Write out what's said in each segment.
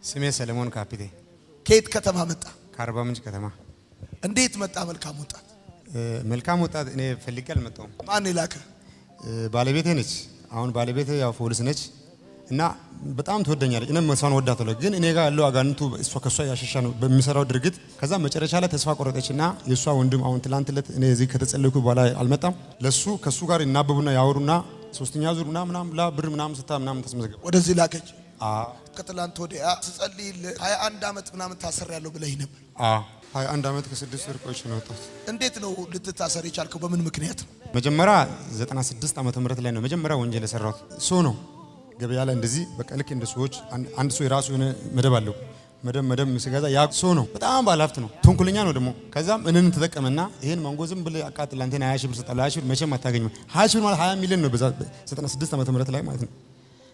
ስሜ ሰለሞን ካፒቴ ከየት ከተማ መጣ? ከአርባ ምንጭ ከተማ። እንዴት መጣ? መልካም ወጣት እኔ ፈልጌ አልመጣሁም። ማን ይላከ? ባለቤቴ ነች። አሁን ባለቤቴ ያው ፖሊስ ነች እና በጣም ትወደኛለች። እኔም እሷን ወዳታለሁ። ግን እኔ ጋር ያለው አጋንንቱ እሷ ከሷ ያሸሻ ነው በሚሰራው ድርጊት። ከዛ መጨረሻ ላይ ተስፋ ቆረጠችና የሷ ወንድም አሁን ትላንትለት እኔ እዚህ ከተጸለይኩ በኋላ አልመጣም። ለሱ ከሱ ጋር ይናበቡና ያወሩና ሶስተኛ ዙር ምናምን ላ ብር ምናምን ስታ ምናምን ተስመዘገበ። ወደዚህ ላከች። ከትላንት ወዲያ ስጸልይል 21 አመት ምናምን ታሰር ያለው ብለህ ነበር። 21 አመት ከ6 ወር ቆይቼ ነው ወጣሁት። እንዴት ነው ልትታሰር የቻልከው? በምን ምክንያት ነው? መጀመሪያ 96 ዓመተ ምህረት ላይ ነው መጀመሪያ ወንጀል የሰራሁት። ሶ ነው ገበያ ላይ እንደዚህ በቃ ልክ እንደ ሰዎች አንድ ሰው የራሱ የሆነ መደብ አለው። መደብ ሲገዛ ያ ሰው ነው በጣም ባለሀብት ነው፣ ተንኩለኛ ነው ደግሞ። ከዛም እነን ተጠቀመና ይሄን ማንጎ ዝም ብለህ አቃጥል አንተን 20 ሺህ ብር ሰጣለሁ። 20 ሺህ ብር መቼም አታገኝም። 20 ሺህ ብር ማለት 20 ሚሊዮን ነው በዛ 96 ዓመተ ምህረት ላይ ማለት ነው።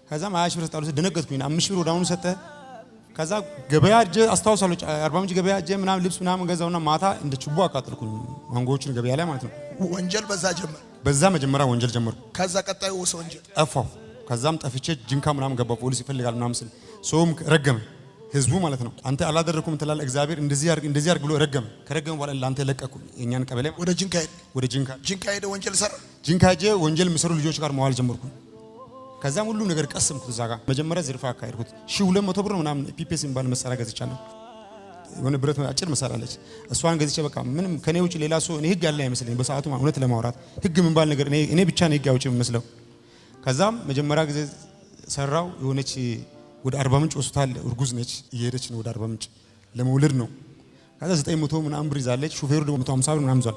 ከዛም 20 ሺህ ብር ሰጣለሁ። ደነገጥኩኝ። 5 ሺህ ብር ወዳውኑ ሰጠ። ከዛ ገበያ እጄ አስታውሳለሁ። አርባ ምንጭ ገበያ እጄ ምናምን ልብስ ምናምን ገዛውና ማታ እንደ ችቦ አቃጥልኩኝ ማንጎዎችን ገበያ ላይ ማለት ነው። ወንጀል በዛ ጀመረ። በዛ መጀመሪያ ወንጀል ጀመርኩ። ከዛ ቀጣዩ ወንጀል ጠፋሁ። ከዛም ጠፍቼ ጅንካ ምናምን ገባ። ፖሊስ ይፈልጋል ምናምን ስል ሰውም ረገመ፣ ህዝቡ ማለት ነው። አንተ አላደረኩም ትላለህ፣ እግዚአብሔር እንደዚህ ያርግ ብሎ ረገመ። ከረገመ በኋላ ላንተ ለቀቁ። የኛን ቀበሌ ወደ ጅንካ ሄደ ወንጀል ሰራ። ጅንካ ሄጄ ወንጀል የሚሰሩ ልጆች ጋር መዋል ጀመርኩ። ከዛም ሁሉ ነገር ቀስምኩት። እዛ ጋር መጀመሪያ ዝርፋ አካሄድኩት። 1200 ብር ምናምን ፒፒኤስ የሚባል መሳሪያ ገዝቻለሁ። የሆነ ብረት አጭር መሳሪያ አለች። እሷን ገዝቼ በቃ ምንም ከኔ ውጪ ሌላ ሰው እኔ ህግ ያለ አይመስለኝ በሰዓቱ እውነት ለማውራት ህግ የሚባል ነገር እኔ ብቻ ነው ህግ ያውጪ የምመስለው። ከዛም መጀመሪያ ጊዜ ሰራው የሆነች ወደ አርባ ምንጭ ሆስፒታል እርጉዝ ነች፣ እየሄደች ነው ወደ አርባ ምንጭ ለመውለድ ነው። ከዛ 900 ምናምን ብር ይዛለች። ሹፌሩ ደግሞ 150 ብር ምናምን ይዟል።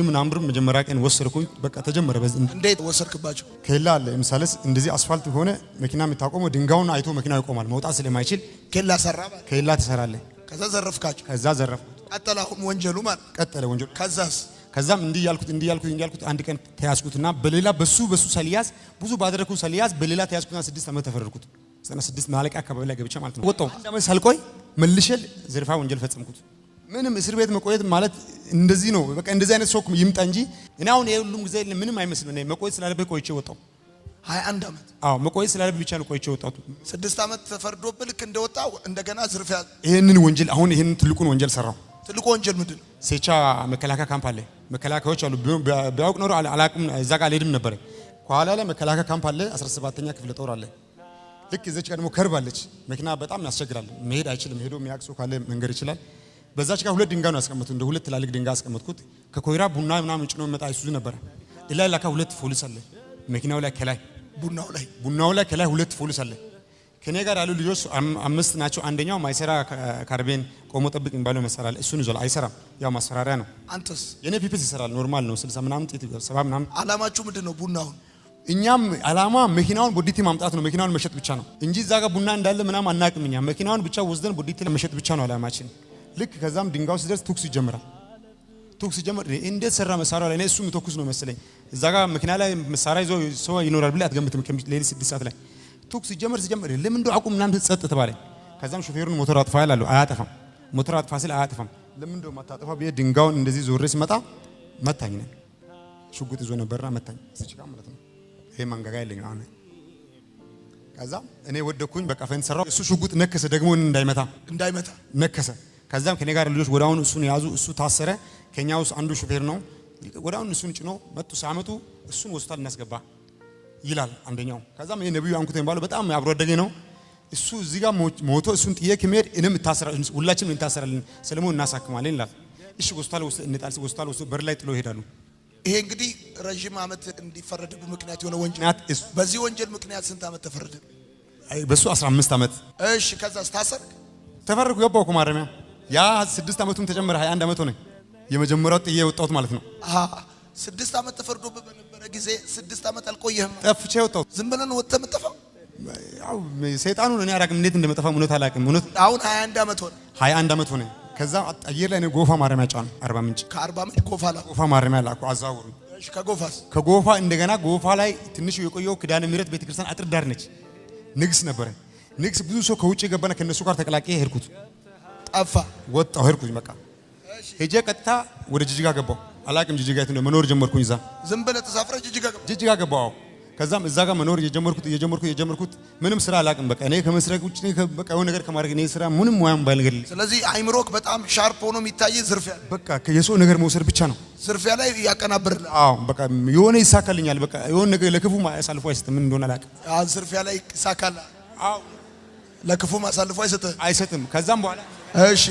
ምናምን ብር መጀመሪያ ቀን ወሰድኩኝ። በቃ ተጀመረ። እንዴት ወሰድክባቸው? ከላ አለ ለምሳሌ እንደዚህ አስፋልት ሆነ መኪና የምታቆመው ድንጋዩን አይቶ መኪናው ይቆማል። መውጣት ስለማይችል ከላ ተሰራለ። ከዛ ዘረፍካቸው? ከዛ ዘረፍ። ቀጠለ ወንጀሉ ማለት ቀጠለ ወንጀሉ። ከዛም እንዲህ ያልኩት አንድ ቀን ተያዝኩትና በሌላ በሱ ሰልያዝ ብዙ ባደረኩ ሰልያዝ በሌላ ተያዝኩትና 6 ዓመት ተፈረድኩት። 96 ማለቂያ አካባቢ ላይ ገብቼ ማለት ነው ወጣሁ። አንድ ዓመት ሳልቆይ መልሼ ዝርፋ ወንጀል ፈጸምኩት። ምንም እስር ቤት መቆየት ማለት እንደዚህ ነው። በቃ እንደዚህ አይነት ሰው ይምጣ እንጂ እኔ አሁን የሁሉም ጊዜ ምንም አይመስልም። መቆየት ስላለብኝ ቆይቼ ወጣሁ። 21 ዓመት መቆየት ስላለብኝ ብቻ ነው ቆይቼ ወጣሁ። 6 ዓመት ተፈርዶብህ ልክ እንደወጣው እንደገና ዝርፊያ ይሄንን ወንጀል አሁን ይሄንን ትልቁን ወንጀል ሰራው። ትልቁ ወንጀል ምንድን ነው? ሴቻ መከላከያ ካምፕ አለ። መከላከያዎች አሉ። ቢያውቅ ኖሮ አላቅም እዛ ጋር አልሄድም ነበር። ከኋላ ላይ መከላከያ ካምፕ አለ። 17ኛ ክፍለ ጦር አለ። ልክ እዚች ጋር ደግሞ ከርብ አለች። መኪና በጣም ያስቸግራል። መሄድ አይችልም። ሄዶ የሚያቅሱ ካለ መንገድ ይችላል። በዛች ጋር 2 ድንጋይ ነው ያስቀመጥኩት። እንደ 2 ትላልቅ ድንጋይ ያስቀመጥኩት። ከኮይራ ቡና ምናምን ጭኖ መጣ አይሱዙ ነበር። ላይ ላካ 2 ፖሊስ አለ መኪናው ላይ። ከላይ ቡናው ላይ ከላይ 2 ፖሊስ አለ። ከኔ ጋር ያሉ ልጆች 5 ናቸው። አንደኛው ማይሰራ ካርቤን ቆሞ ጠብቅ የሚባለው መሳሪያ አለ። እሱን ይዟል። አይሰራም። ያው ማስፈራሪያ ነው። አንተስ? የኔ ፒፒስ ይሰራል። ኖርማል ነው። 60 ምናምን 70 ምናምን። አላማችሁ ምንድነው? ቡናውን እኛም አላማ መኪናውን ቦዲቲ ማምጣት ነው። መኪናውን መሸጥ ብቻ ነው እንጂ እዛ ጋር ቡና እንዳለ ምናምን አናቅም። እኛ መኪናውን ብቻ ወስደን ቦዲቲ ለመሸጥ ብቻ ነው አላማችን። ልክ ከዛም ድንጋው ሲደርስ ቱክስ ይጀምራል። ቱክስ ይጀምር እንዴት ሰራ መሳሪያው ላይ እኔ እሱ ምተኩስ ነው መሰለኝ። እዛ ጋር መኪና ላይ መሳሪያ ይዞ ሰው ይኖራል ብለህ አትገምትም። ሌሊት 6 ሰዓት ላይ ቱክስ ሲጀምር ለምን እንደው አቁም ምናምን ጸጥ ተባለ። ከዛም ሹፌሩን ሞተር አጥፋ ይላሉ። አያጠፋም። ሞተር አጥፋ ሲል አያጠፋም። ለምን እንደው ማታጠፋ ብዬ ድንጋውን እንደዚህ ዞሬ ሲመጣ መታኝ ነው። ሽጉጥ ይዞ ነበርና መታኝ። እዚህ ጋር ማለት ነው። ይሄ ማንጋጋ ይለኝ አሁን። ከዛ እኔ ወደኩኝ። በቃ ፈን ሰራው። እሱ ሽጉጥ ነከሰ። ደግሞ እንዳይመታ ነከሰ። ከዛም ከኔ ጋር ልጆች ወዳውን እሱን ያዙ። እሱ ታሰረ። ከኛ ውስጥ አንዱ ሹፌር ነው። ወዳውን እሱን ጭኖ መጡ። ሳመጡ እሱን ሆስፒታል እናስገባ ይላል አንደኛው። ከዛም ይሄ ነብዩ አንኩት የሚባለው በጣም አብሮ አደገኝ ነው። እሱ እዚህ ጋር ሞቶ እሱን ጥዬ ከመሄድ እኔም እታሰራለሁ፣ ሁላችንም እንታሰራለን፣ ሰለሞን እናሳክማለን ይላል። እሺ ሆስፒታል ውስጥ እንጣልስ። ሆስፒታል ውስጥ በር ላይ ጥሎ ይሄዳሉ። ይሄ እንግዲህ ረጅም ዓመት እንዲፈረድብህ ምክንያት የሆነ ወንጀል። በዚህ ወንጀል ምክንያት ስንት ዓመት ተፈረደ? በሱ 15 ዓመት። እሺ ከዛስ ታሰርክ? ተፈረድኩ። ገባሁ ማረሚያ። ያ 6 ዓመቱን ተጨመረ 21 ዓመት ሆነ። የመጀመሪያው ጥዬ የወጣሁት ማለት ነው። 6 ዓመት ተፈርዶብህ በነበረ ጊዜ 6 ዓመት አልቆየህም? ጠፍቼ ወጣሁት። ዝም ብለን ወጥተህ የምትጠፋው? ያው ሰይጣኑን እኔ አላውቅም እንዴት እንደመጠፋ እውነት አላውቅም። እውነት አሁን 21 ዓመት ሆነ። 21 ዓመት ሆነ። ከዛ አየር ላይ ነው ጎፋ ማረሚያ ጫኑ። አርባ ምንጭ ከአርባ ምንጭ ጎፋ ማረሚያ ላኩ። አዛውሩኝ። እሺ ከጎፋ እንደገና ጎፋ ላይ ትንሽ የቆየው ኪዳነ ምህረት ቤተክርስቲያን አጥር ዳር ነች። ንግስ ነበረ። ንግስ ብዙ ሰው ከውጭ ገባና ከነሱ ጋር ተቀላቀየ። ሄድኩት። ጠፋ። ወጣሁ። ሄድኩኝ። በቃ ሄጄ ቀጥታ ወደ ጅጅጋ ገባሁ። አላውቅም ጅጅጋ የት ነው መኖር ጀመርኩኝ። እዛ ዝም ብለህ ተሳፍረህ ጅጅጋ ገባሁ። ከዛም እዛ ጋር መኖር የጀመርኩት ምንም ስራ አላውቅም። በቃ እኔ ከመስረቅ ውጭ በቃ የሆነ ነገር ከማድረግ እኔ ስራ ምንም ሙያም ባልገል። ስለዚህ አይምሮክ በጣም ሻርፕ ሆኖ የሚታይ ዝርፊያ፣ በቃ የሰው ነገር መውሰድ ብቻ ነው። ዝርፊያ ላይ ያቀናብርልህ። አዎ በቃ የሆነ ይሳካልኛል። በቃ የሆነ ነገር ለክፉ አሳልፎ አይሰጥም። ምን እንደሆነ አላውቅም። ዝርፊያ ላይ ይሳካል። አዎ ለክፉ አሳልፎ አይሰጥም። ከዛም በኋላ እሺ፣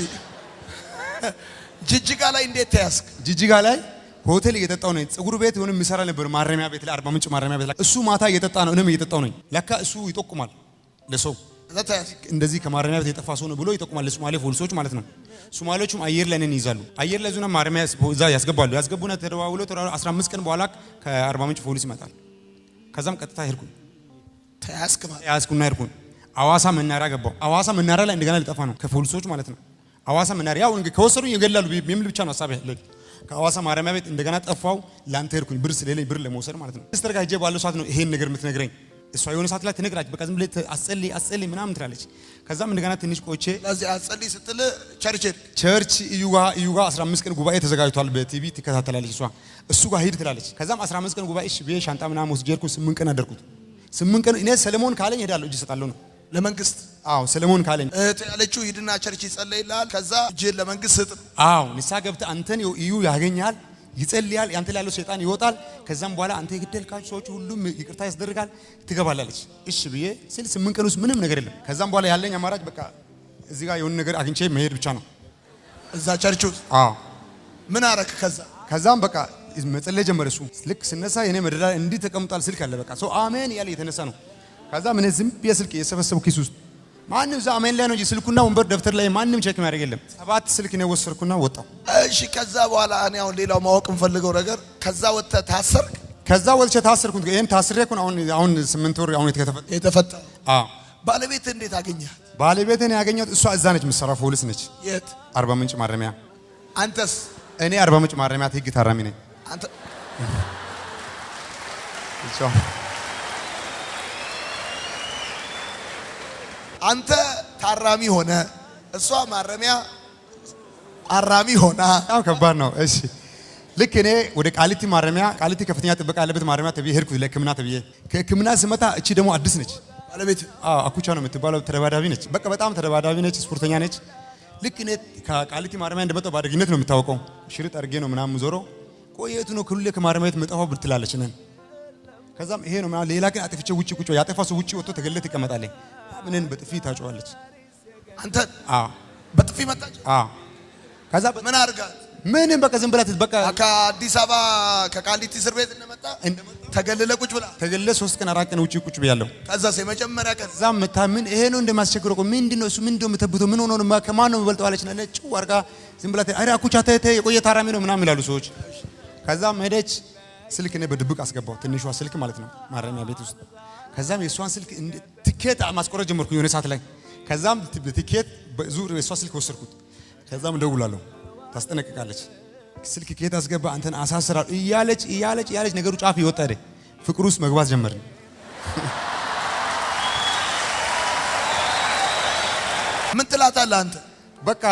ጅጅጋ ላይ እንዴት ተያዝክ? ጅጅጋ ላይ ሆቴል እየጠጣው ነኝ። ፀጉር ቤት የሆነ የሚሰራ ነበር ማረሚያ ቤት ላይ፣ አርባ ምንጭ ማረሚያ ቤት ላይ። እሱ ማታ እየጠጣ ነው፣ እኔም እየጠጣው ነኝ። ለካ እሱ ይጠቁማል ለሰው እንደዚህ ከማረሚያ ቤት የጠፋ ሰው ነው ብሎ ይጠቁማል ለሶማሌ ፖሊሶች ማለት ነው። ሶማሌዎቹም አየር ላይ ነን ይይዛሉ። አየር ላይ ዙና ማረሚያ እዛ ያስገቡና ተደዋውሎ 15 ቀን በኋላ ከአርባ ምንጭ ፖሊስ ይመጣል። ከዛም ቀጥታ ሄድኩኝ። ተያዝኩና ሄድኩኝ አዋሳ መናሪያ ገባው። አዋሳ መናሪያ ላይ እንደገና ሊጠፋ ነው ከፖሊሶች ማለት ነው። አዋሳ መናሪያ ያው ከወሰዱኝ ይገላሉ የሚል ብቻ ነው ሐሳብ ያለኝ። ከአዋሳ ማረሚያ ቤት እንደገና ጠፋው። ላንተ ሄድኩኝ ብር ስለሌለኝ ብር ለመውሰድ ማለት ነው። ሲስተር ጋር ሄጄ ባለው ሰዓት ነው ይሄን ነገር የምትነግረኝ። እሷ የሆነ ሰዓት ላይ ትነግራች በቃ ዝም ብለህ አጸልይ ምናምን ትላለች። ከዛም እንደገና ትንሽ ቆይቼ ለዚህ አጸልይ ስትል ቸርች እዩጋ 15 ቀን ጉባኤ ተዘጋጅቷል በቲቪ ትከታተላለች እሷ። እሱ ጋር ሂድ ትላለች። ከዛም 15 ቀን ጉባኤ እሺ ብዬ ሻንጣ ምናምን ወስጄ ሄድኩኝ። 8 ቀን አደርኩት። 8 ቀን እኔ ሰለሞን ካለኝ ሄዳለሁ እጅ እሰጣለሁ ነው ለመንግስት። አዎ ሰለሞን ካለኝ ያለችው ሂድና ቸርች ይጸልይልሃል፣ ከዛ እጅ ለመንግስት ስጥ። አዎ ንስሐ ገብተህ አንተን እዩ ያገኛል፣ ይጸልያል፣ ያንተ ላይ ያለው ሰይጣን ይወጣል። ከዛም በኋላ አንተ የገደልካቸው ሰዎች ሁሉም ይቅርታ ያስደርጋል፣ ትገባላለች። እሺ ብዬ ስል 8 ቀን ውስጥ ምንም ነገር የለም። ከዛም በኋላ ያለኝ አማራጭ በቃ እዚህ ጋር የሆነ ነገር አግኝቼ መሄድ ብቻ ነው እዛ ቸርች ውስጥ። አዎ ምን አረክ? ከዛም በቃ መጸለይ ጀመረ። እሱ ልክ ስነሳ የኔ መደዳ እንዲህ ተቀምጧል። ስልክ አለ በቃ ሰው አሜን ያለ የተነሳ ነው። ከዛ ምን ዝም ብዬ ስልክ የሰበሰቡ ኪስ ውስጥ ማንም እዛ አሜን ላይ ነው እንጂ ስልኩና ወንበር ደብተር ላይ ማንም ቼክ ማድረግ የለም። 7 ስልክ ነው ወሰድኩና ወጣው። እሺ ከዛ በኋላ እኔ አሁን ሌላው ማወቅ የምፈልገው ነገር ከዛ ወጥተህ ታሰርክ? ከዛ ወጥቼ ታሰርኩ። ይሄን ታስሬ እኮ አሁን 8 ወር አሁን የተፈታ። አዎ ባለቤት እንዴት አገኘሃት? ባለቤቴን ያገኘሁት እሷ እዛ ነች፣ የምትሰራው ፖሊስ ነች። የት? አርባ ምንጭ ማረሚያ። አንተስ? እኔ አርባ ምንጭ ማረሚያ ህግ ታራሚ ነኝ። አንተ አንተ ታራሚ ሆነ፣ እሷ ማረሚያ አራሚ ሆና። በጣም ከባድ ነው። እሺ ልክ እኔ ወደ ቃሊቲ ማረሚያ፣ ቃሊቲ ከፍተኛ ጥበቃ ያለበት ማረሚያ ተብዬ ሄድኩ ለህክምና ተብዬ። ከህክምና ስመጣ እቺ ደግሞ አዲስ ነች ባለቤት። አዎ አኩቻ ነው የምትባለው። ተደባዳቢ ነች፣ በቃ በጣም ተደባዳቢ ነች፣ ስፖርተኛ ነች። ልክ እኔ ከቃሊቲ ማረሚያ እንደመጣሁ ባደግነት ነው የምታወቀው። ሽርጥ አድርጌ ነው ምናምን ዞሮ ቆየቱ ነው ክልል ከማረሚያ ቤት መጣሁ ብር ትላለች ነን። ከዛም ይሄ ነው ማለት ሌላ ግን አጥፍቼ ውጪ ቁጭ ያጠፋ ሰው ውጪ ወጥቶ ተገለጥ ይቀመጣል። ምንን በጥፊ ታጫዋለች። አንተ? አዎ በጥፊ መጣች። አዎ ከዛ ምን አድርጋት? ምንም በቃ ዝም ብላት በቃ ከአዲስ አበባ ከቃሊቲ እስር ቤት እንደመጣ ተገልለ ቁጭ ብላ ተገልለ 3 ቀን 4 ቀን ውጪ ቁጭ ብያለሁ። ከዛስ የመጀመሪያ ቀን ዛም መታ ምን ይሄ ነው እንደማስቸግረው ምንድነው እሱ ምንድነው የምተብተው ምን ሆኖ ነው ከማን ነው የሚበልጠው አለች። ነጭ ወርጋ ዝም ብላት አይ አኩቻ ተተ የቆየ ታራሚ ነው ምናምን ይላሉ ሰዎች። ከዛም ሄደች ስልክ እኔ በድብቅ አስገባው፣ ትንሿ ስልክ ማለት ነው ማረሚያ ቤት ውስጥ። ከዛም የሷን ስልክ ትኬት ማስቆረጥ ጀመርኩ የሆነ ሰዓት ላይ። ከዛም ትኬት በዙር የሷ ስልክ ወሰድኩት። ከዛም ደውላለሁ፣ ታስጠነቅቃለች። ስልክ ከየት አስገባ አንተን አሳስራለሁ እያለች ነገሩ ጫፍ ይወጣ አይደል። ፍቅር ውስጥ መግባት ጀመርን። ምን ትላታለህ አንተ? በቃ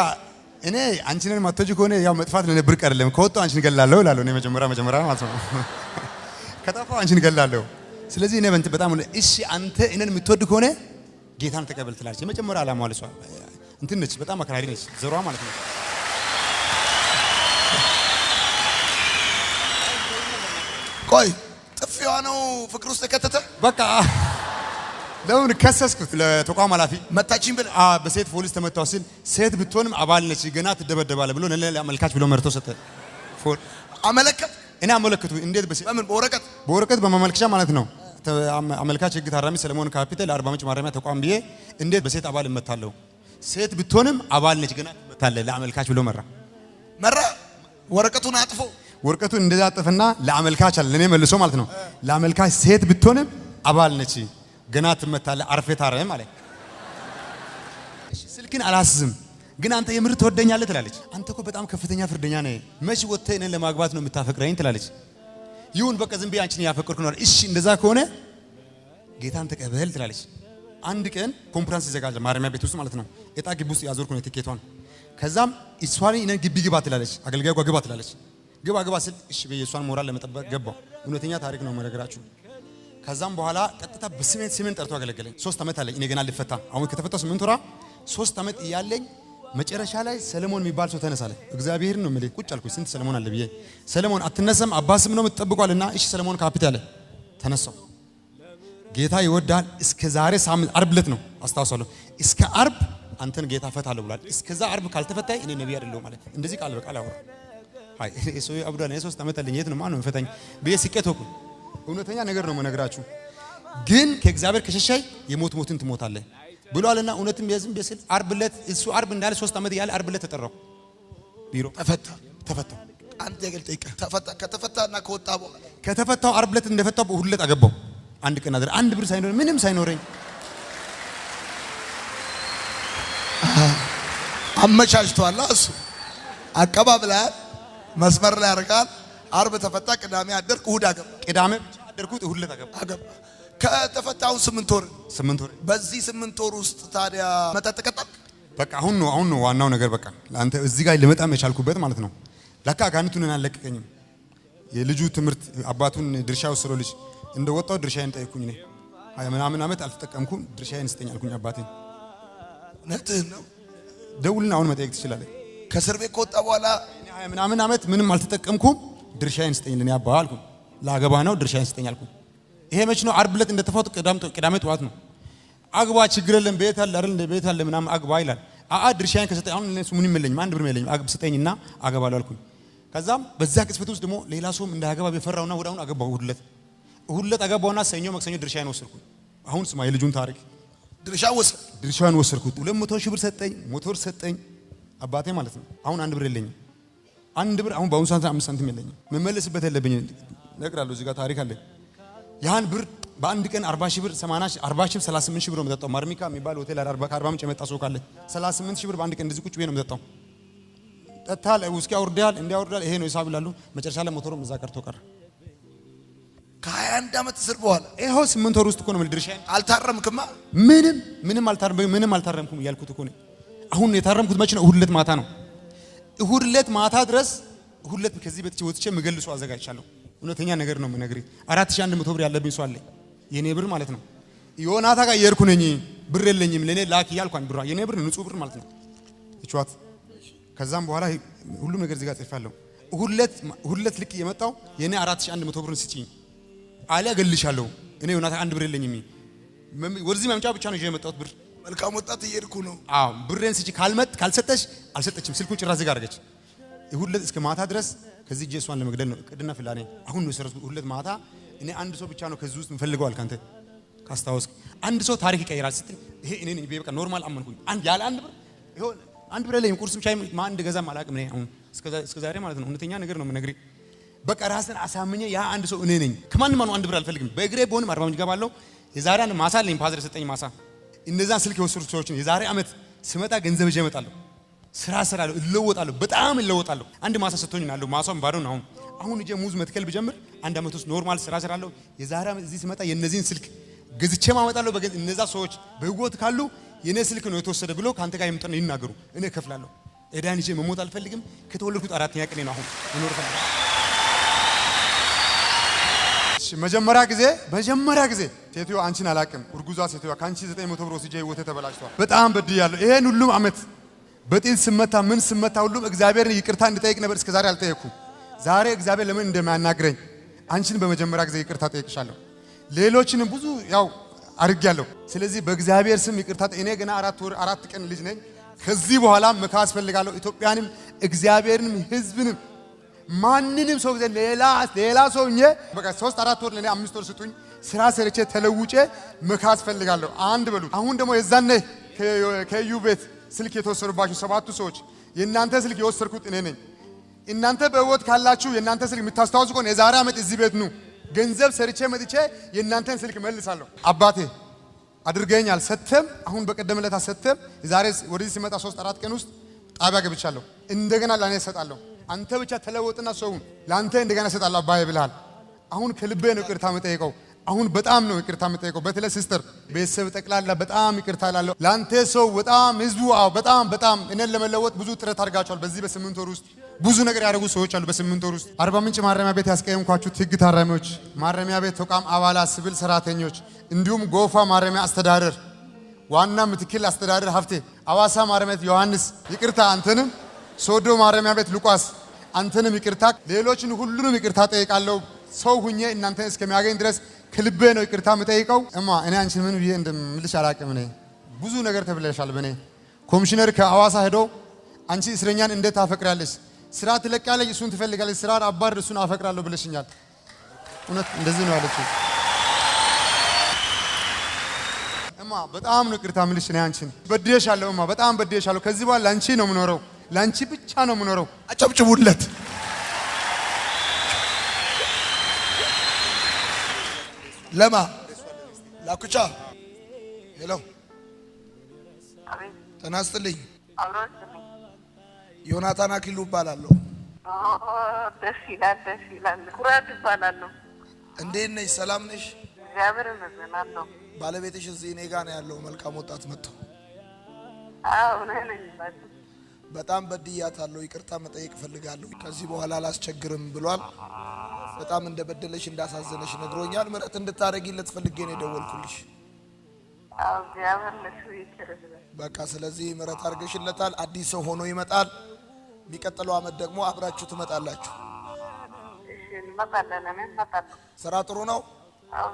እኔ አንቺን ማተጂ ከሆነ ያው መጥፋት ለኔ ብርቅ አይደለም። ከወጣሁ አንቺን እገላለሁ እላለሁ። እኔ መጀመሪያ ማለት ነው ከጠፋሁ አንቺን እገላለሁ። ስለዚህ እኔ በጣም እሺ አንተ እኔን የምትወድ ከሆነ ጌታን ተቀበል ትላለች። የመጀመሪያ ዓላማዋ ለሷ እንትን ነች፣ በጣም አክራሪ ነች፣ ዘሯ ማለት ነው። ቆይ ጥፊዋ ነው ፍቅር ውስጥ ከተተ? በቃ ለምን ከሰስኩት ለተቋም ኃላፊ መታችኝ ብለህ በሴት ፖሊስ ተመታው ሲል ሴት ብትሆንም አባል ነች ገና ትደበደባለህ ብሎ አመልካች ብሎ መርቶ ሰጠ። አመለከት? እኔ አመለከቱ። እንዴት? በሴት በምን? በወረቀት በማመልከቻ ማለት ነው። አመልካች ህግ ታራሚ ሰለሞን ካፒታል አርባ ምንጭ ማረሚያ ተቋም ብዬ እንዴት በሴት አባል እመታለሁ? ሴት ብትሆንም አባል ነች ገና ትመታለህ ለአመልካች ብሎ መራ። ወረቀቱን አጥፎ ወረቀቱን እንደዛ አጥፈና ለአመልካች አለ ለኔ መልሶ ማለት ነው። ለአመልካች ሴት ብትሆንም አባል ነች ገና ትመታለህ አርፌ ታረም ማለት። ስልክን አላስዝም ግን አንተ የምር ትወደኛለህ ትላለች። አንተ እኮ በጣም ከፍተኛ ፍርደኛ ነህ፣ መች ወጥተህ እኔን ለማግባት ነው የምታፈቅረኝ ትላለች። ይሁን በቃ ዝም ብዬ አንቺን ያፈቅርኩ ነው። እሺ እንደዛ ከሆነ ጌታን ተቀበል ትላለች። አንድ ቀን ኮንፈረንስ ይዘጋጃል ማረሚያ ቤት ውስጥ ማለት ነው። እጣ ግቢ ውስጥ ያዞርኩ ነው ቲኬቷን። ከዛም እሷን እኔን ግቢ ግባ ትላለች፣ አገልጋዩ ጋር ግባ ትላለች። ግባ ስል እሺ በየ እሷን ሞራል ለመጠበቅ ገባው። እውነተኛ ታሪክ ነው መነግራችሁ። ከዛም በኋላ ቀጥታ በስሜን ጠርቶ አገለገለኝ 3 ዓመት አለኝ እኔ ገና ልፈታ አሁን ከተፈታው 8 ወራ 3 ዓመት እያለኝ መጨረሻ ላይ ሰለሞን የሚባል ሰው ተነሳለ እግዚአብሔር ነው ማለት ቁጭ አልኩኝ ስንት ሰለሞን አለ ብዬ ሰለሞን አትነሳም አባስም ነው የምትጠብቋልና እሺ ሰለሞን ካፒታል ተነሳው ጌታ ይወዳል እስከ ዛሬ ሳምንት ዓርብ ዕለት ነው አስታውሳለሁ እስከ ዓርብ አንተን ጌታ ፈታለሁ ብሏል እስከዛ ዓርብ ካልተፈታይ እኔ ነብይ አይደለሁም ማለት እንደዚህ ቃል በቃል አወራ አይ እሱ አብዱላ 3 ዓመት አለኝ የት ነው ማን ነው ፈታኝ በየ ሲቀተኩ እውነተኛ ነገር ነው መነግራችሁ ግን ከእግዚአብሔር ከሸሻይ የሞትን ትሞታለህ ብሏልና እውነትም የዝም በስል ዓርብ ዕለት እሱ ዓርብ እንዳለ 3 ዓመት ያለ ዓርብ ዕለት ተጠራው ቢሮ ተፈታ አንተ የገልጠይቀ ከተፈታና ከወጣ በኋላ ከተፈታው ዓርብ ዕለት እንደፈታው እሁድ ዕለት አገባው አንድ ቀን አደረ አንድ ብር ሳይኖር ምንም ሳይኖረኝ አመቻችቷል እሱ አቀባብላ መስመር ላይ አርጋል ዓርብ ተፈታ ቅዳሜ አደርክ እሁድ አገባ ቅዳሜ አደርኩት እሁድ ዕለት አገባ ከተፈታው 8 ወር በዚህ 8 ወር ውስጥ ታዲያ መጠጥ ቀጠል በቃ አሁን ነው ዋናው ነገር በቃ አንተ እዚህ ጋር ለመጣም የቻልኩበት ማለት ነው ለካ አጋንንቱን አለቀቀኝም የልጁ ትምርት አባቱን ድርሻው ወሰደው ልጅ እንደወጣው ድርሻዬን ጠይቁኝ ነኝ አይ ምናምን አመት አልተጠቀምኩም ድርሻዬን ስጠኝ አልኩኝ አባቴን ነጥህ ነው ደውልና አሁን መጠየቅ ትችላለህ ከእስር ቤት ከወጣ በኋላ አይ ምናምን አመት ምንም አልተጠቀምኩም ድርሻዬን ስጠኝ ለኔ አባ አልኩኝ ላገባ ነው ድርሻዬን ስጠኝ አልኩኝ ይሄ መች ነው ዓርብ ዕለት እንደተፈቱ ቅዳሜ ጠዋት ነው አግባ ችግር የለም ቤት አለ አይደል ቤት አለ ምናምን አግባ ይላል ድርሻዬን ከሰጠኝ አሁን እነሱ ምንም የለኝም አንድ ብር የለኝም አግብ ስጠኝና አገባለሁ አልኩኝ ከዛም በዛ ቅጽበት ውስጥ ደግሞ ሌላ ሰውም እንዳያገባ በፈራውና ወዳውን አገባው እሁድ ዕለት አገባውና ሰኞ መክሰኞ ድርሻዬን ወሰድኩኝ አሁን ስማ የልጁን ታሪክ ድርሻውን ወሰድኩት 200 ሺህ ብር ሰጠኝ ሞተር ሰጠኝ አባቴ ማለት ነው አሁን አንድ ብር የለኝም አንድ ብር አሁን በአሁን ሰዓት 5 ሳንቲም የለኝም መመለስበት የለብኝ ነግራለሁ እዚህ ጋር ታሪክ አለ ያን ብር በአንድ ቀን 40 ሺህ ብር 80 40 ሺህ 38 ሺህ ብር ነው መጣጣው ማርሚካ የሚባል ሆቴል 40 ምንጭ የመጣ ሰው ካለ 38 ሺህ ብር በአንድ ቀን እንደዚህ ቁጭ ብዬ ነው መጣጣው ጠጣል ውስኪ አውርዳል እንዲያወርዳል ይሄ ነው ሂሳብ ይላሉ መጨረሻ ላይ ሞተሩም እዛ ቀርቶ ቀረ ከ21 ዓመት እስር በኋላ ይሄው 8 ወር ውስጥ እኮ ነው ድርሻዬን አልታረምክማ ምንም አልታረምኩም እያልኩት እኮ ነው አሁን የታረምኩት መቼ ነው እሁድ ዕለት ማታ ነው እሁድ ዕለት ማታ ድረስ እሁድ ዕለት ከዚህ በትቼ ወጥቼ መገልሶ አዘጋጅቻለሁ እውነተኛ ነገር ነው የምነግርህ 4100 ብር ያለብኝ ሰው አለ የኔ ብር ማለት ነው ዮናታ ጋር የርኩ ነኝ ብር የለኝም ለኔ ላክ ያልኳን ብር የኔ ብር ንጹህ ብር ማለት ነው እቻት ከዛም በኋላ ሁሉም ነገር እዚህ ጋር ጽፋለሁ እሁድ ዕለት ልክ የመጣው የኔ 4100 ብር ስጪኝ አለ ገልሻለሁ እኔ ዮናታ አንድ ብር የለኝም ወርዚ ማምጫ ብቻ ነው የመጣሁት ብር መልካም ወጣት እየርኩ ነው ብሬን ስጪ ካልሰጠሽ አልሰጠችም ስልኩን ጭራ ዝጋ አድርገች እሁድ ዕለት እስከ ማታ ድረስ ከዚህ ጄሷን ለመግደል ነው እቅድና ፍላኔ አሁን ነው ሰረዝ እሁድ ዕለት ማታ እኔ አንድ ሰው ብቻ ነው ከዚህ ውስጥ እንፈልገው አልካንተ ካስታውስ አንድ ሰው ታሪክ ይቀይራል ስትል ይሄ እኔ ነኝ በቃ ኖርማል አመንኩኝ አንድ ያለ አንድ ብር ይሄ አንድ ብር ለኝ ቁርስም ሻይ ማን እንደገዛም አላቅም ነኝ አሁን እስከ ዛሬ ማለት ነው እውነተኛ ነገር ነው የምነግርህ በቃ ራስን አሳምኜ ያ አንድ ሰው እኔ ነኝ ከማንም ማን አንድ ብር አልፈልግም በእግሬ በሆነ 40 ምንጭ ገባለሁ የዛሬ አንድ ማሳ አለኝ ፓዘር ሰጠኝ ማሳ እነዛን ስልክ የወሰዱት ሰዎችን የዛሬ አመት ስመጣ ገንዘብ ይዤ እመጣለሁ ስራ እሰራለሁ እለወጣለሁ በጣም እለወጣለሁ አንድ ማሳ ሰጥቶኝ ነው ማሳውን ባዶ ነው አሁን እጄ ሙዝ መትከል ብጀምር አንድ አመት ውስጥ ኖርማል ስራ እሰራለሁ የዛሬ አመት እዚህ ስመጣ የነዚህን ስልክ ገዝቼ ማመጣለሁ እነዛ ሰዎች በህይወት ካሉ የኔ ስልክ ነው የተወሰደ ብሎ ካንተ ጋር ይምጣና ይናገሩ እኔ እከፍላለሁ እዳን ይዤ መሞት አልፈልግም ከተወለድኩት 4ኛ ቀኔ ነው አሁን እኖር ፈልጋለሁ መጀመሪያ ጊዜ ሴትዮ አንቺን አላቅም እርጉዟ ሴትዮ ካንቺ 900 ብር ወስጄ ህይወቴ ተበላሽቷል በጣም በድያለሁ ይሄን ሁሉም አመት በጤል ስመታ ምን ስመታ ሁሉም እግዚአብሔርን ይቅርታ እንድጠይቅ ነበር እስከዛሬ አልጠየኩም ዛሬ እግዚአብሔር ለምን እንደማያናግረኝ አንቺን በመጀመሪያ ጊዜ ይቅርታ ጠይቅሻለሁ ሌሎችንም ብዙ ያው አርጋለሁ ስለዚህ በእግዚአብሔር ስም ይቅርታ እኔ ገና 4 ቀን ልጅ ነኝ ከዚህ በኋላ መካስ ፈልጋለሁ ኢትዮጵያንም እግዚአብሔርንም ህዝብንም ማንንም ሰው ሌላ ሰው እኔ በቃ 3-4 ወር ለኔ 5 ወር ስጡኝ ስራ ሰርቼ ተለውጬ መካስ ፈልጋለሁ አንድ በሉ አሁን ደግሞ የዛኔ ከዩ ቤት ስልክ የተወሰዱባችሁ 7 ሰዎች የእናንተ ስልክ የወሰድኩት እኔ ነኝ እናንተ በህይወት ካላችሁ የእናንተ ስልክ የምታስተዋውቁ ከሆነ የዛሬ አመት እዚህ ቤት ነው ገንዘብ ሰርቼ መጥቼ የእናንተን ስልክ መልሳለሁ አባቴ አድርገኛል ሰተም አሁን በቀደምለታ ሰተም የዛሬ ወደዚህ ሲመጣ 3-4 ቀን ውስጥ ጣቢያ ገብቻለሁ እንደገና ለኔ ሰጣለሁ አንተ ብቻ ተለወጥና ሰው ላንተ እንደገና ሰጣለሁ አባዬ ብለሃል አሁን ከልቤ ነው ይቅርታ መጠየቀው አሁን በጣም ነው ይቅርታ የምጠይቀው። በተለይ ሲስተር ቤተሰብ ጠቅላላ በጣም ይቅርታ እላለሁ። ላንተ ሰው በጣም ህዝቡ በጣም እኔን ለመለወጥ ብዙ ጥረት አድርጋቸዋል። በዚህ በ8 ወር ውስጥ ብዙ ነገር ያደረጉ ሰዎች አሉ። በ8 ወር ውስጥ አርባ ምንጭ ማረሚያ ቤት ያስቀየምኳችሁ ህግ ታራሚዎች፣ ማረሚያ ቤት ተቋም አባላት፣ ሲቪል ሰራተኞች እንዲሁም ጎፋ ማረሚያ አስተዳደር ዋና ምክትል አስተዳደር ሀፍቴ፣ አዋሳ ማረሚያ ቤት ዮሐንስ ይቅርታ አንተንም፣ ሶዶ ማረሚያ ቤት ሉቃስ አንተንም ይቅርታ፣ ሌሎችን ሁሉንም ይቅርታ ጠይቃለሁ። ሰው ሁኜ እናንተን እስከሚያገኝ ድረስ ከልቤ ነው ይቅርታ የምጠይቀው። እማ እኔ አንቺን ምን ብዬ እንደምልሽ አላቅም። እኔ ብዙ ነገር ተብለሻል። በኔ ኮሚሽነር ከአዋሳ ሄዶ አንቺ እስረኛን እንዴት ታፈቅራለሽ? ስራ ትለቃለሽ፣ እሱን ትፈልጋለሽ፣ ስራ አባር እሱን አፈቅራለሁ ብለሽኛል። እውነት እንደዚህ ነው ያለችው። እማ በጣም ነው ይቅርታ የምልሽ። እኔ አንቺን በድዬሻለሁ። እማ በጣም በድዬሻለሁ። ከዚህ በኋላ ላንቺ ነው የምኖረው፣ ላንቺ ብቻ ነው የምኖረው። አጨብጭቡለት። ለማ ላኩቻ ሄሎ፣ ጤና ይስጥልኝ። ዮናታን አክሊሉ እባላለሁ። ደስ ይላል። ኩራት እባላለሁ። እንዴት ነሽ? ሰላም ነሽ? እግዚአብሔር ይመስገን። ባለቤትሽ እዚህ እኔ ጋር ነው ያለው። መልካም ወጣት መጥቶ ነኝ። በጣም በድያታለሁ። ይቅርታ መጠየቅ እፈልጋለሁ። ከዚህ በኋላ አላስቸግርም ብሏል። በጣም እንደበደለሽ እንዳሳዘነሽ ነግሮኛል። ምሕረት እንድታረጊለት ፈልጌ ነው የደወልኩልሽ። እግዚአብሔር ለሱ ይችላል። በቃ ስለዚህ ምሕረት አድርገሽለታል። አዲስ ሰው ሆኖ ይመጣል። የሚቀጥለው አመት ደግሞ አብራችሁ ትመጣላችሁ። እሺ እንመጣለን። ስራ ጥሩ ነው?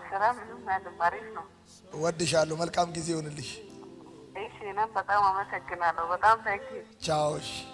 ስራ ምንም አይደለም፣ አሪፍ ነው። እወድሻለሁ። መልካም ጊዜ ይሁንልሽ። እሺ፣ በጣም አመሰግናለሁ። በጣም ታንኪ። ቻው። እሺ